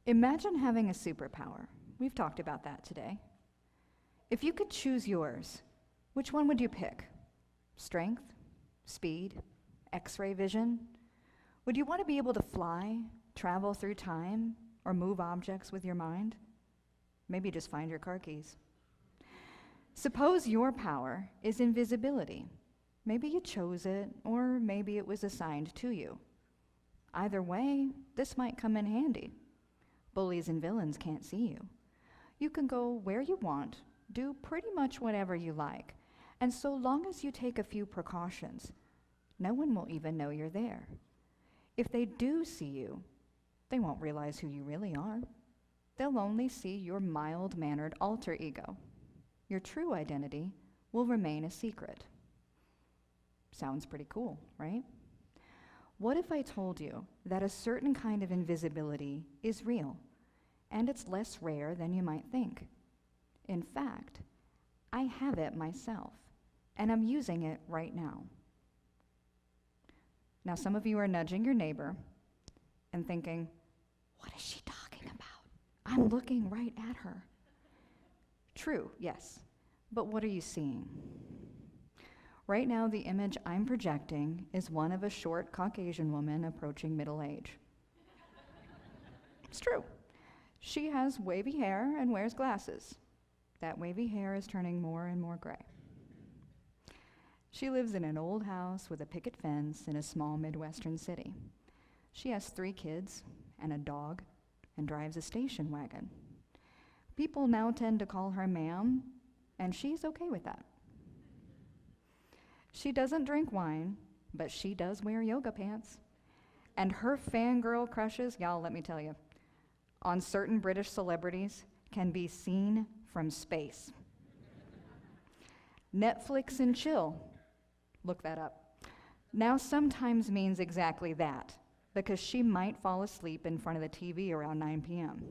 Imagine having a superpower. We've talked about that today. If you could choose yours, which one would you pick? Strength? Speed? X-ray vision? Would you want to be able to fly, travel through time, or move objects with your mind? Maybe just find your car keys. Suppose your power is invisibility. Maybe you chose it, or maybe it was assigned to you. Either way, this might come in handy. Bullies and villains can't see you. You can go where you want, do pretty much whatever you like, and so long as you take a few precautions, no one will even know you're there. If they do see you, they won't realize who you really are. They'll only see your mild-mannered alter ego. Your true identity will remain a secret. Sounds pretty cool, right? What if I told you that a certain kind of invisibility is real, and it's less rare than you might think? In fact, I have it myself, and I'm using it right now. Now, some of you are nudging your neighbor and thinking, what is she talking about? I'm looking right at her. True, yes, but what are you seeing? Right now, the image I'm projecting is one of a short Caucasian woman approaching middle age. It's true. She has wavy hair and wears glasses. That wavy hair is turning more and more gray. She lives in an old house with a picket fence in a small Midwestern city. She has 3 kids and a dog and drives a station wagon. People now tend to call her ma'am, and she's okay with that. She doesn't drink wine, but she does wear yoga pants. And her fangirl crushes, y'all, let me tell you, on certain British celebrities can be seen from space. Netflix and chill, look that up, now sometimes means exactly that, because she might fall asleep in front of the TV around 9 p.m.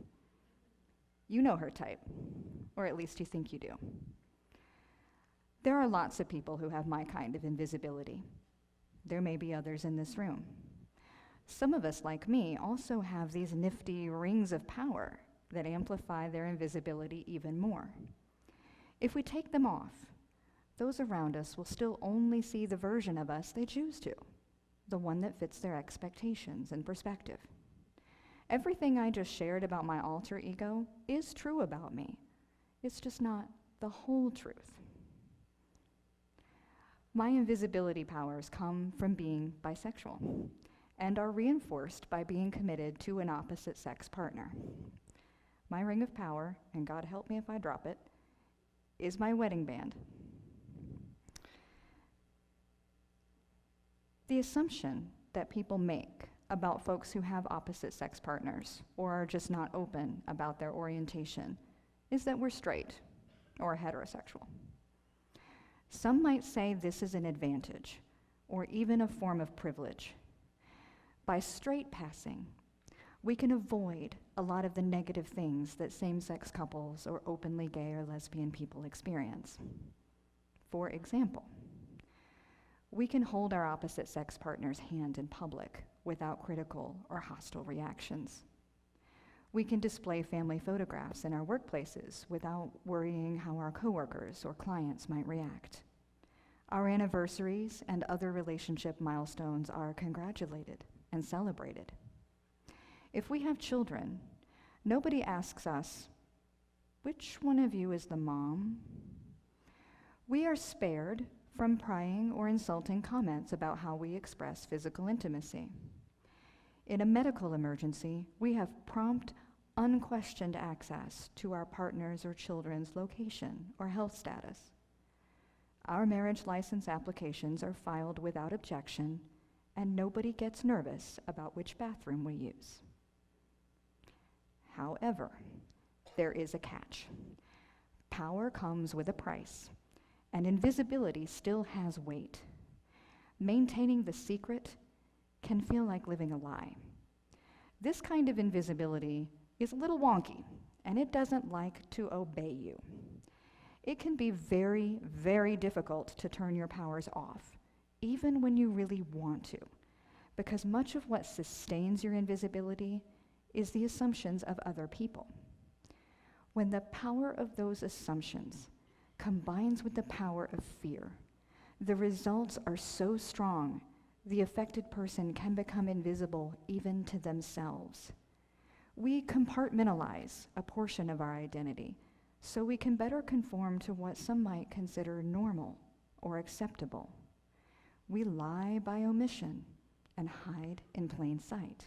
You know her type, or at least you think you do. There are lots of people who have my kind of invisibility. There may be others in this room. Some of us, like me, also have these nifty rings of power that amplify their invisibility even more. If we take them off, those around us will still only see the version of us they choose to, the one that fits their expectations and perspective. Everything I just shared about my alter ego is true about me. It's just not the whole truth. My invisibility powers come from being bisexual and are reinforced by being committed to an opposite-sex partner. My ring of power, and God help me if I drop it, is my wedding band. The assumption that people make about folks who have opposite-sex partners or are just not open about their orientation is that we're straight or heterosexual. Some might say this is an advantage, or even a form of privilege. By straight passing, we can avoid a lot of the negative things that same-sex couples or openly gay or lesbian people experience. For example, we can hold our opposite-sex partner's hand in public without critical or hostile reactions. We can display family photographs in our workplaces without worrying how our coworkers or clients might react. Our anniversaries and other relationship milestones are congratulated and celebrated. If we have children, nobody asks us, which one of you is the mom? We are spared from prying or insulting comments about how we express physical intimacy. In a medical emergency, we have prompt, unquestioned access to our partner's or children's location or health status. Our marriage license applications are filed without objection, and nobody gets nervous about which bathroom we use. However, there is a catch. Power comes with a price, and invisibility still has weight. Maintaining the secret can feel like living a lie. This kind of invisibility is a little wonky, and it doesn't like to obey you. It can be very, very difficult to turn your powers off, even when you really want to, because much of what sustains your invisibility is the assumptions of other people. When the power of those assumptions combines with the power of fear, the results are so strong, the affected person can become invisible even to themselves. We compartmentalize a portion of our identity so we can better conform to what some might consider normal or acceptable. We lie by omission and hide in plain sight.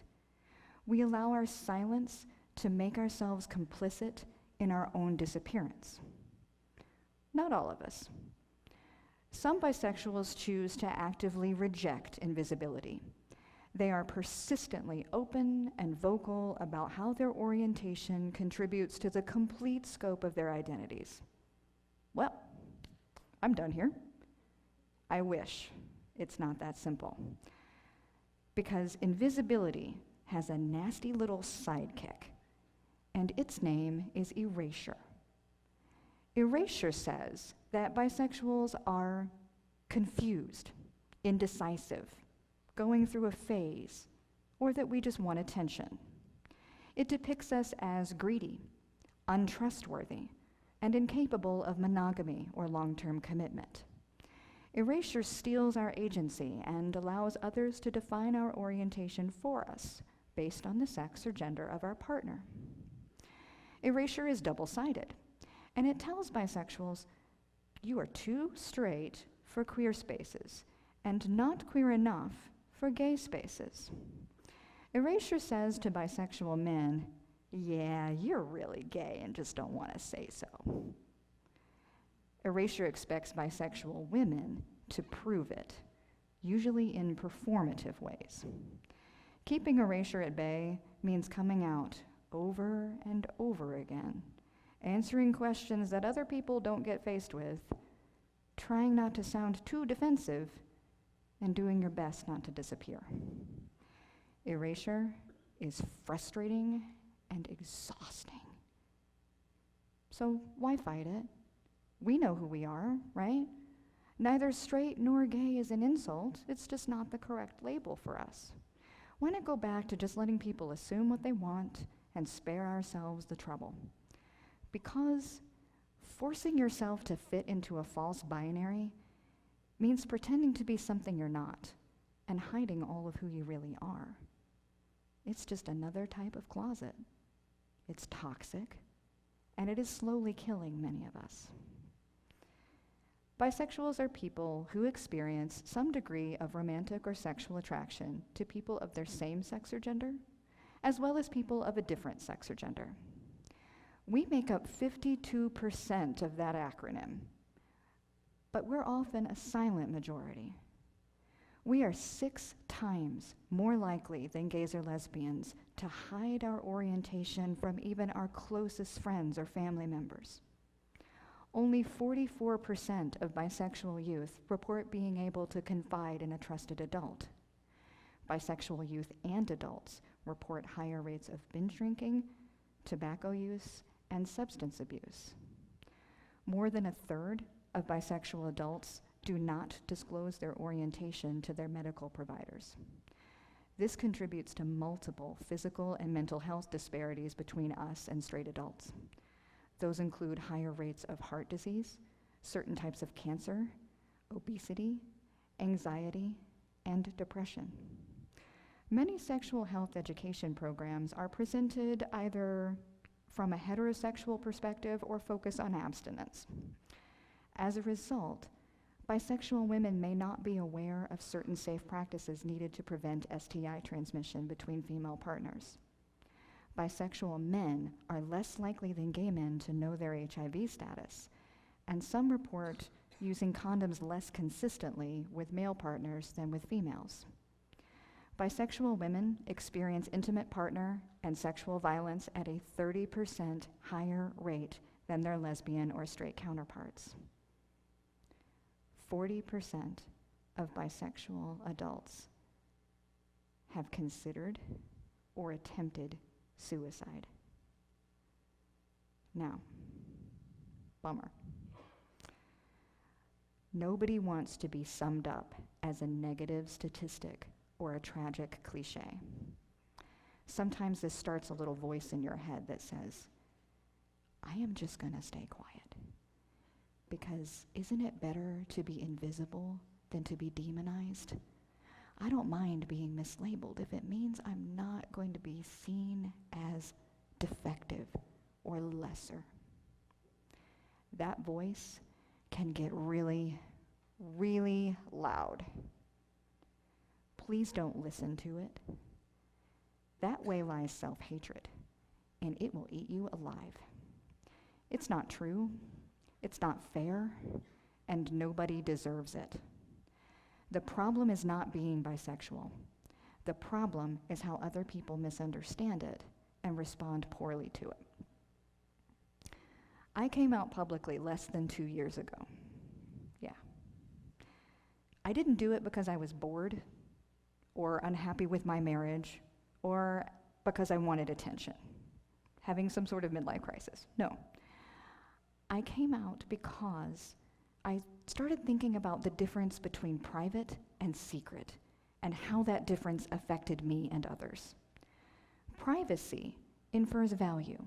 We allow our silence to make ourselves complicit in our own disappearance. Not all of us. Some bisexuals choose to actively reject invisibility. They are persistently open and vocal about how their orientation contributes to the complete scope of their identities. Well, I'm done here. I wish it's not that simple. Because invisibility has a nasty little sidekick, and its name is erasure. Erasure says that bisexuals are confused, indecisive, going through a phase, or that we just want attention. It depicts us as greedy, untrustworthy, and incapable of monogamy or long-term commitment. Erasure steals our agency and allows others to define our orientation for us based on the sex or gender of our partner. Erasure is double-sided, and it tells bisexuals, you are too straight for queer spaces and not queer enough for gay spaces. Erasure says to bisexual men, yeah, you're really gay and just don't want to say so. Erasure expects bisexual women to prove it, usually in performative ways. Keeping erasure at bay means coming out over and over again, answering questions that other people don't get faced with, trying not to sound too defensive, and doing your best not to disappear. Erasure is frustrating and exhausting. So why fight it? We know who we are, right? Neither straight nor gay is an insult. It's just not the correct label for us. Why not go back to just letting people assume what they want and spare ourselves the trouble? Because forcing yourself to fit into a false binary means pretending to be something you're not and hiding all of who you really are. It's just another type of closet. It's toxic, and it is slowly killing many of us. Bisexuals are people who experience some degree of romantic or sexual attraction to people of their same sex or gender, as well as people of a different sex or gender. We make up 52% of that acronym, but we're often a silent majority. We are 6 times more likely than gays or lesbians to hide our orientation from even our closest friends or family members. Only 44% of bisexual youth report being able to confide in a trusted adult. Bisexual youth and adults report higher rates of binge drinking, tobacco use, and substance abuse. More than a third of bisexual adults do not disclose their orientation to their medical providers. This contributes to multiple physical and mental health disparities between us and straight adults. Those include higher rates of heart disease, certain types of cancer, obesity, anxiety, and depression. Many sexual health education programs are presented either from a heterosexual perspective or focus on abstinence. As a result, bisexual women may not be aware of certain safe practices needed to prevent STI transmission between female partners. Bisexual men are less likely than gay men to know their HIV status, and some report using condoms less consistently with male partners than with females. Bisexual women experience intimate partner and sexual violence at a 30% higher rate than their lesbian or straight counterparts. 40% of bisexual adults have considered or attempted suicide. Now, bummer. Nobody wants to be summed up as a negative statistic or a tragic cliche. Sometimes this starts a little voice in your head that says, I am just gonna stay quiet. Because isn't it better to be invisible than to be demonized? I don't mind being mislabeled if it means I'm not going to be seen as defective or lesser. That voice can get really, really loud. Please don't listen to it. That way lies self-hatred, and it will eat you alive. It's not true, it's not fair, and nobody deserves it. The problem is not being bisexual. The problem is how other people misunderstand it and respond poorly to it. I came out publicly less than 2 years ago. Yeah. I didn't do it because I was bored or unhappy with my marriage or because I wanted attention, having some sort of midlife crisis. No. I came out because I started thinking about the difference between private and secret and how that difference affected me and others. Privacy infers value.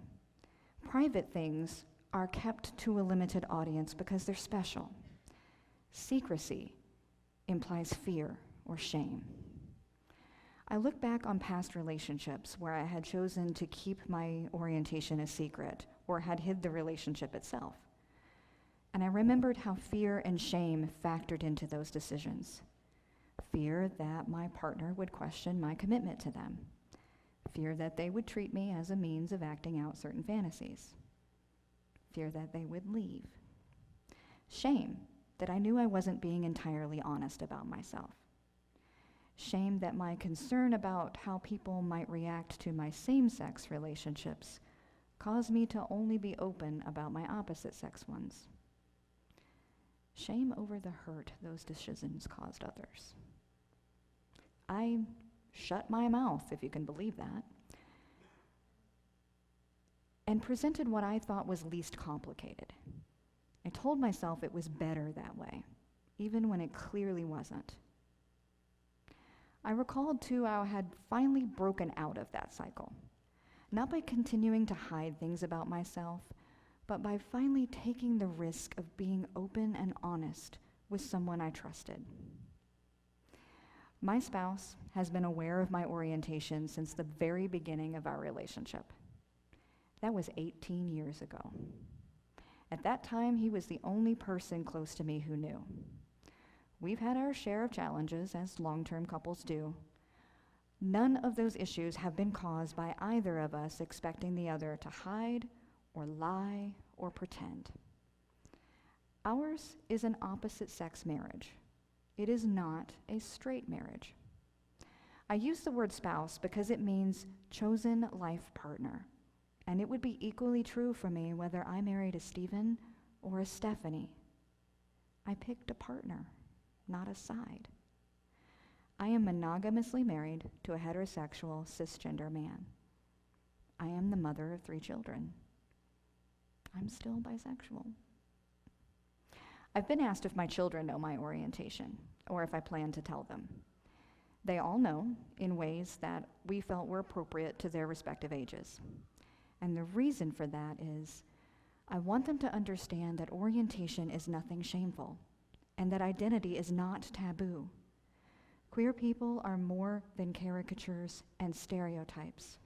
Private things are kept to a limited audience because they're special. Secrecy implies fear or shame. I look back on past relationships where I had chosen to keep my orientation a secret or had hid the relationship itself. And I remembered how fear and shame factored into those decisions. Fear that my partner would question my commitment to them. Fear that they would treat me as a means of acting out certain fantasies. Fear that they would leave. Shame that I knew I wasn't being entirely honest about myself. Shame that my concern about how people might react to my same-sex relationships caused me to only be open about my opposite-sex ones. Shame over the hurt those decisions caused others. I shut my mouth, if you can believe that, and presented what I thought was least complicated. I told myself it was better that way, even when it clearly wasn't. I recalled, too, how I had finally broken out of that cycle, not by continuing to hide things about myself, but by finally taking the risk of being open and honest with someone I trusted. My spouse has been aware of my orientation since the very beginning of our relationship. That was 18 years ago. At that time, he was the only person close to me who knew. We've had our share of challenges, as long-term couples do. None of those issues have been caused by either of us expecting the other to hide or lie or pretend. Ours is an opposite-sex marriage. It is not a straight marriage. I use the word spouse because it means chosen life partner, and it would be equally true for me whether I married a Stephen or a Stephanie. I picked a partner, not a side. I am monogamously married to a heterosexual cisgender man. I am the mother of 3 children. I'm still bisexual. I've been asked if my children know my orientation, or if I plan to tell them. They all know in ways that we felt were appropriate to their respective ages. And the reason for that is I want them to understand that orientation is nothing shameful, and that identity is not taboo. Queer people are more than caricatures and stereotypes.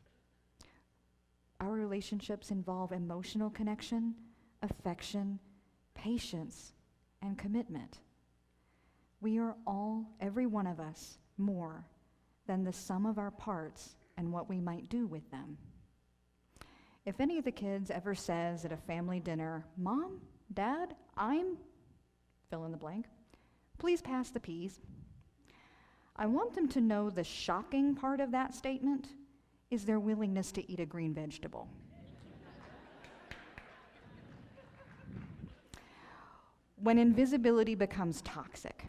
Our relationships involve emotional connection, affection, patience, and commitment. We are all, every one of us, more than the sum of our parts and what we might do with them. If any of the kids ever says at a family dinner, "Mom, Dad, I'm," fill in the blank, please pass the peas. I want them to know the shocking part of that statement is their willingness to eat a green vegetable. When invisibility becomes toxic,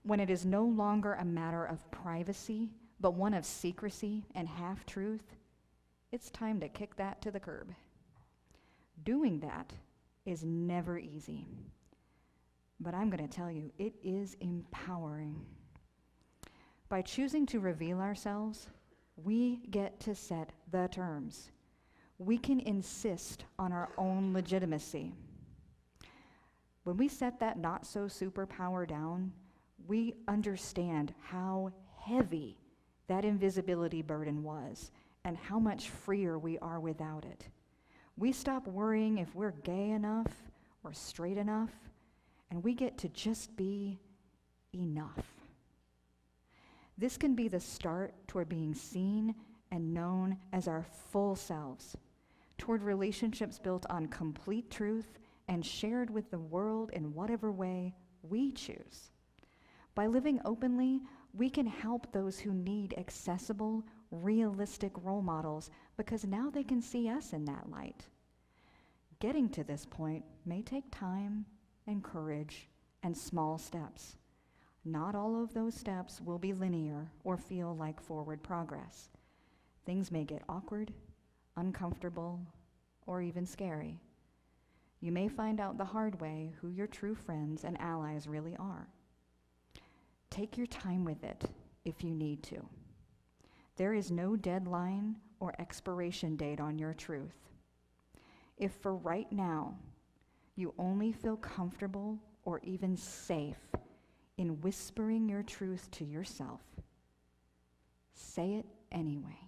when it is no longer a matter of privacy, but one of secrecy and half-truth, it's time to kick that to the curb. Doing that is never easy. But I'm going to tell you, it is empowering. By choosing to reveal ourselves, We get to set the terms. We can insist on our own legitimacy. When we set that not-so-superpower down, we understand how heavy that invisibility burden was and how much freer we are without it. We stop worrying if we're gay enough or straight enough, and we get to just be enough. This can be the start toward being seen and known as our full selves, toward relationships built on complete truth and shared with the world in whatever way we choose. By living openly, we can help those who need accessible, realistic role models because now they can see us in that light. Getting to this point may take time and courage and small steps. Not all of those steps will be linear or feel like forward progress. Things may get awkward, uncomfortable, or even scary. You may find out the hard way who your true friends and allies really are. Take your time with it if you need to. There is no deadline or expiration date on your truth. If for right now you only feel comfortable or even safe in whispering your truth to yourself, say it anyway.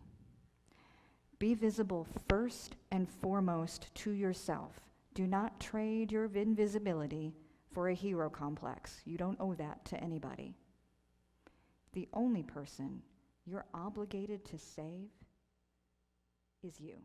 Be visible first and foremost to yourself. Do not trade your invisibility for a hero complex. You don't owe that to anybody. The only person you're obligated to save is you.